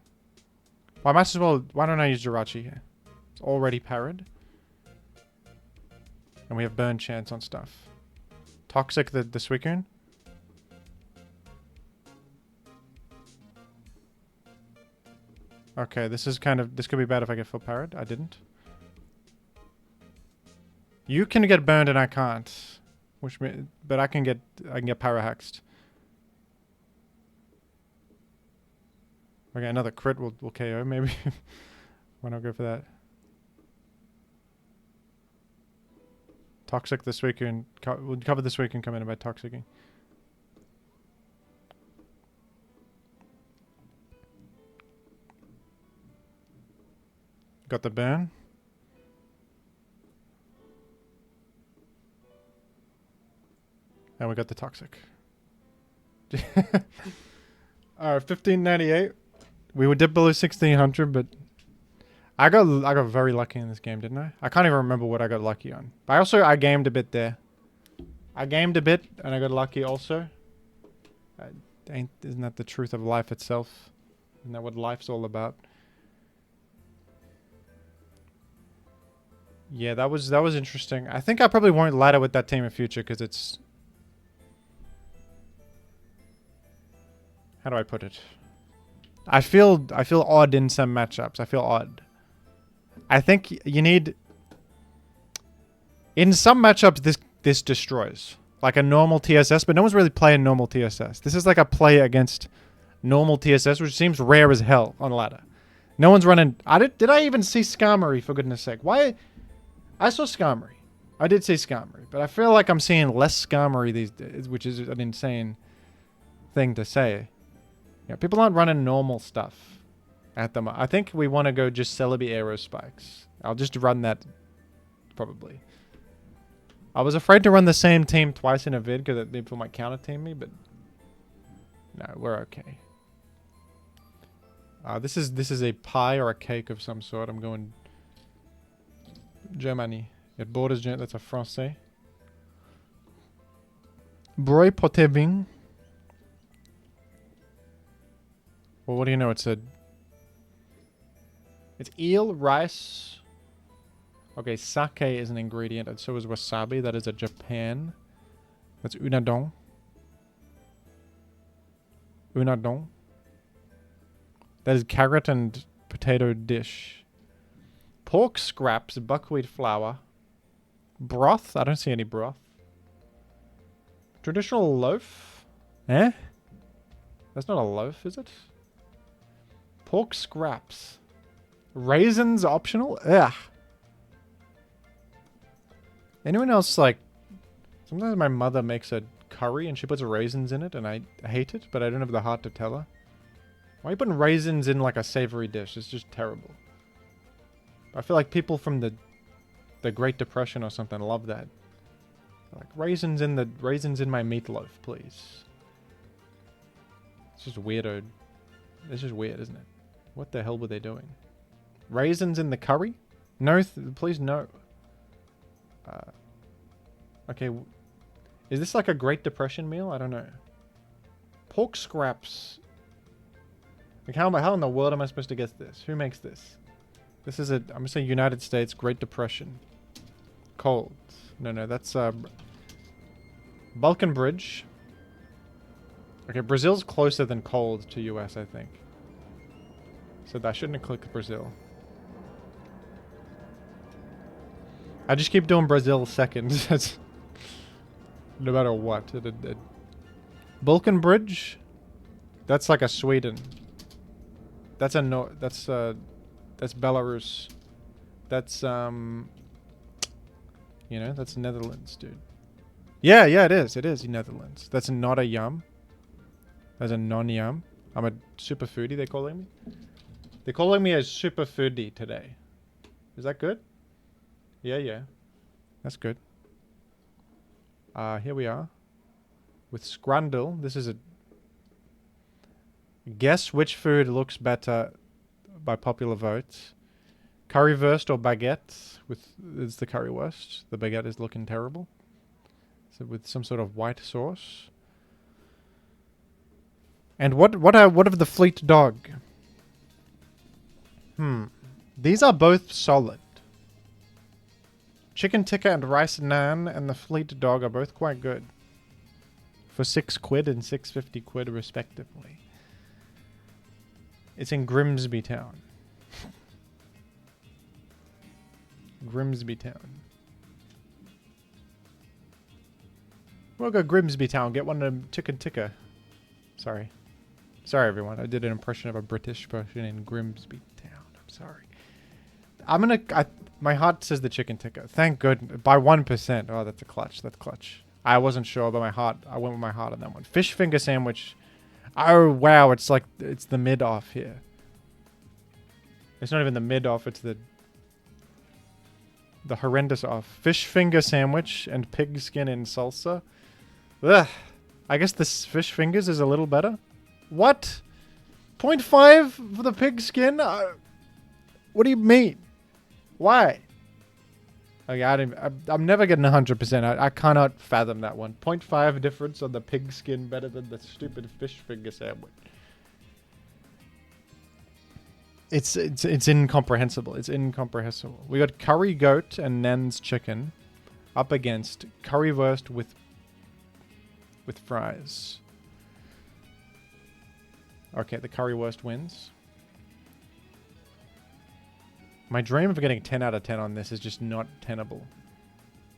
Well, I might as well... Why don't I use Jirachi here? It's already parried. And we have burn chance on stuff. Toxic the Suicune. Okay, this is kind of... This could be bad if I get full parried. I didn't. You can get burned and I can't. But I can get para-hexed. Okay, another crit will KO, maybe. Why not go for that? Toxic this Suicune. We'll cover this Suicune come in by Toxicing. Got the burn. And we got the Toxic. Alright, 1598. We would dip below 1600, but I got very lucky in this game, didn't I? I can't even remember what I got lucky on. But I gamed a bit there. I gamed a bit and I got lucky also. Isn't that the truth of life itself? Isn't that what life's all about? Yeah, that was interesting. I think I probably won't ladder with that team in future because it's... How do I put it? I feel odd in some matchups. I feel odd. I think you need... In some matchups, this destroys. Like a normal TSS, but no one's really playing normal TSS. This is like a play against normal TSS, which seems rare as hell on ladder. No one's running... Did I even see Skarmory, for goodness sake? Why... I saw Skarmory. I did see Skarmory, but I feel like I'm seeing less Skarmory these days, which is an insane thing to say. Yeah, people aren't running normal stuff at the moment. I think we want to go just Celebi Aero Spikes. I'll just run that, probably. I was afraid to run the same team twice in a vid because people might counter team me, but no, we're okay. This is a pie or a cake of some sort. I'm going Germany. It borders Germany. That's a Francais. Broy poteving. Well, what do you know? It's eel, rice. Okay, sake is an ingredient, and so is wasabi. That is a Japan. That's unadon. Unadon. That is carrot and potato dish. Pork scraps, buckwheat flour. Broth? I don't see any broth. Traditional loaf? Eh? That's not a loaf, is it? Pork scraps. Raisins optional? Ugh. Anyone else like... Sometimes my mother makes a curry and she puts raisins in it and I hate it, but I don't have the heart to tell her. Why are you putting raisins in like a savory dish? It's just terrible. I feel like people from the Great Depression or something love that. Like raisins in my meatloaf, please. It's just weirdo. It's just weird, isn't it? What the hell were they doing? Raisins in the curry? No, please no. Okay, is this like a Great Depression meal? I don't know. Pork scraps. Like how in the world am I supposed to guess this? Who makes this? This is I'm gonna say United States, Great Depression. Cold. No, that's Balkan Bridge. Okay, Brazil's closer than cold to US, I think. So I shouldn't have clicked Brazil. I just keep doing Brazil second. No matter what. Balkan Bridge? That's like a Sweden. That's that's Belarus. That's you know, that's Netherlands, dude. Yeah, it is. It is Netherlands. That's not a yum. That's a non-yum. I'm a super foodie, they're calling me. They're calling me a super foodie today. Is that good? Yeah. That's good. Here we are. With Scrandle. This is a... Guess which food looks better by popular vote. Currywurst or baguette? It's the currywurst. The baguette is looking terrible. So with some sort of white sauce. And what of the Fleet Dog? These are both solid. Chicken tikka and rice naan and the Fleet Dog are both quite good. For 6 quid and 650 quid respectively. It's in Grimsby Town. Grimsby Town. We'll go Grimsby Town. Get one of them chicken tikka. Sorry. Sorry, everyone. I did an impression of a British person in Grimsby Town. I'm sorry. My heart says the chicken tikka. Thank God. By 1%. Oh, that's a clutch. That's clutch. I wasn't sure, but my heart... I went with my heart on that one. Fish finger sandwich. Oh, wow. It's like... It's the mid-off here. It's not even the mid-off. It's the horrendous off. Fish finger sandwich and pig skin in salsa. Ugh. I guess this fish fingers is a little better. What? 0.5 for the pig skin? What do you mean? Why? Okay, I'm never getting 100%. I cannot fathom that one. 0.5 difference on the pig skin better than the stupid fish finger sandwich. It's incomprehensible. It's incomprehensible. We got curry goat and Nan's chicken up against currywurst with fries. Okay, the currywurst wins. My dream of getting 10 out of 10 on this is just not tenable.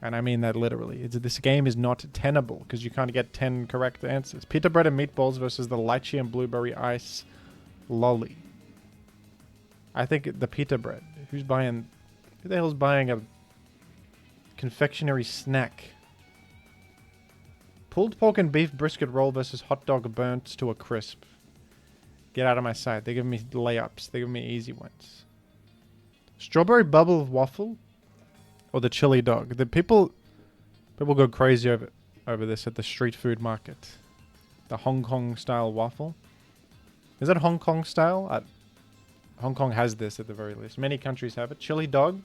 And I mean that literally. This game is not tenable because you can't get 10 correct answers. Pita bread and meatballs versus the lychee and blueberry ice lolly. I think the pita bread. Who the hell's buying a confectionery snack? Pulled pork and beef brisket roll versus hot dog burnt to a crisp. Get out of my sight. They're giving me layups. They're giving me easy ones. Strawberry bubble waffle or the chili dog. The people go crazy over this at the street food market. The Hong Kong style waffle. Is that Hong Kong style? Hong Kong has this at the very least. Many countries have it. Chili dog.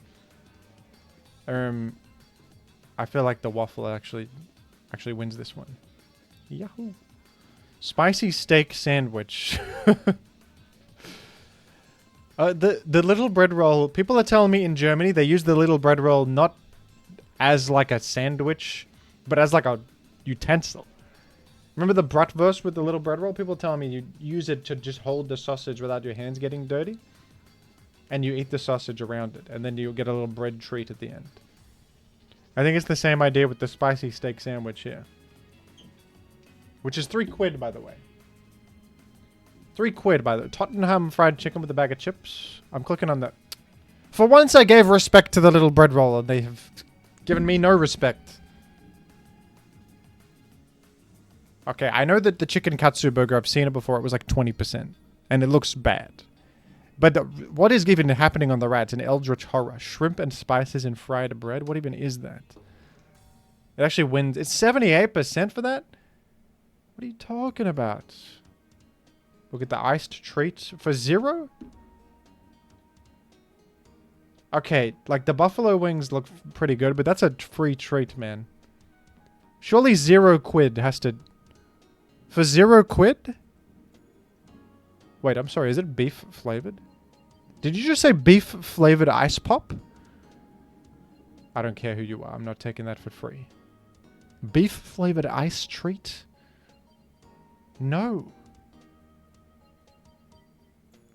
I feel like the waffle actually wins this one. Yahoo! Spicy steak sandwich. The little bread roll. People are telling me in Germany they use the little bread roll not as like a sandwich, but as like a utensil. Remember the bratwurst with the little bread roll? People tell me you use it to just hold the sausage without your hands getting dirty. And you eat the sausage around it. And then you get a little bread treat at the end. I think it's the same idea with the spicy steak sandwich here. Which is £3, by the way. £3, by the way. Tottenham fried chicken with a bag of chips. I'm clicking on that. For once I gave respect to the little bread roll and they have given me no respect. Okay, I know that the chicken katsu burger, I've seen it before, it was like 20%. And it looks bad. But what is even happening on the rats? An eldritch horror. Shrimp and spices in fried bread? What even is that? It actually wins. It's 78% for that? What are you talking about? We'll get the iced treat for 0? Okay, like the buffalo wings look pretty good, but that's a free treat, man. Surely £0 has to... For £0? Wait, I'm sorry. Is it beef flavored? Did you just say beef flavored ice pop? I don't care who you are. I'm not taking that for free. Beef flavored ice treat? No.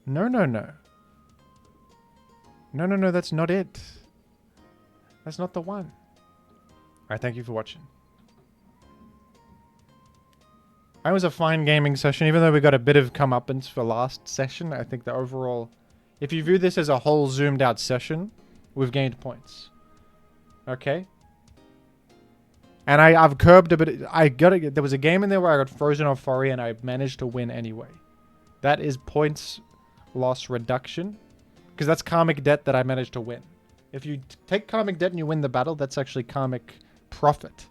No, no, no. No, no, no. That's not it. That's not the one. Alright, thank you for watching. It was a fine gaming session, even though we got a bit of comeuppance for last session. I think the overall... If you view this as a whole zoomed out session, we've gained points. Okay? And I've curbed a bit... There was a game in there where I got frozen off Furry and I managed to win anyway. That is points loss reduction. Because that's karmic debt that I managed to win. If you take karmic debt and you win the battle, that's actually karmic profit.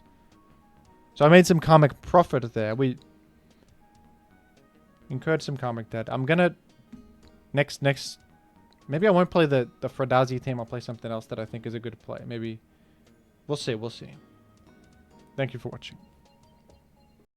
So I made some karmic profit there. We... incurred some karmic debt. I'm gonna... Next... Maybe I won't play the Fradazi team. I'll play something else that I think is a good play. Maybe... We'll see. We'll see. Thank you for watching.